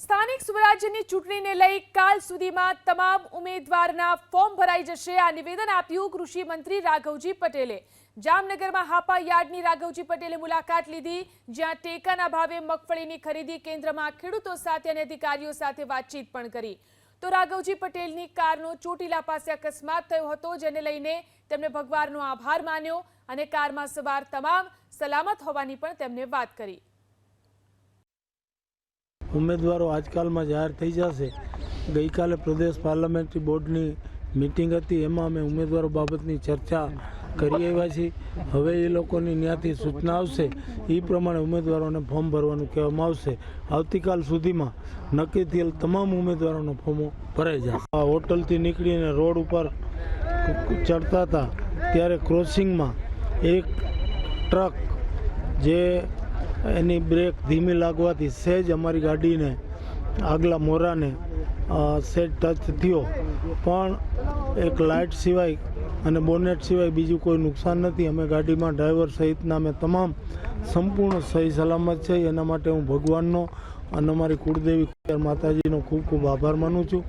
સ્થાનિક સ્વરાજ્યની ચૂંટણીને લઈ કાલ સુધીમાં તમામ ઉમેદવારના ફોર્મ ભરાઈ જશે। આ નિવેદન આપ્યું કૃષિ મંત્રી રાઘવજી પટેલે। જામનગરમાં હાપા યાર્ડની રાઘવજી પટેલે મુલાકાત લીધી, જ્યાં ટેકાના ભાવે મગફળીની ખરીદી કેન્દ્રમાં ખેડૂતો સાથે અને અધિકારીઓ સાથે વાતચીત પણ કરી। તો રાઘવજી પટેલની કારનો ચોટીલા પાસે અકસ્માત થયો હતો, જેને લઈને તેમણે ભગવાનનો આભાર માન્યો અને કારમાં સવાર તમામ સલામત હોવાની પણ તેમને વાત કરી। ઉમેદવારો આજકાલમાં જાહેર થઈ જશે। ગઈકાલે પ્રદેશ પાર્લામેન્ટરી બોર્ડની મીટિંગ હતી, એમાં અમે ઉમેદવારો બાબતની ચર્ચા કરી આવ્યા છીએ। હવે એ લોકોની ત્યાંથી સૂચના આવશે, એ પ્રમાણે ઉમેદવારોને ફોર્મ ભરવાનું કહેવામાં આવશે। આવતીકાલ સુધીમાં નક્કી થયેલ તમામ ઉમેદવારોનો ફોર્મો ભરાઈ જશે। હોટલથી નીકળીને રોડ ઉપર ચડતા હતા ત્યારે ક્રોસિંગમાં એક ટ્રક જે એની બ્રેક ધીમી લાગવાથી સહેજ અમારી ગાડીને આગલા મોરાને સહેજ ટચ થયો, પણ એક લાઇટ સિવાય અને બોનેટ સિવાય બીજું કોઈ નુકસાન નથી। અમે ગાડીમાં ડ્રાઈવર સહિતના અમે તમામ સંપૂર્ણ સહી સલામત છે। એના માટે હું ભગવાનનો અને અમારી કુળદેવી માતાજીનો ખૂબ ખૂબ આભાર માનું છું।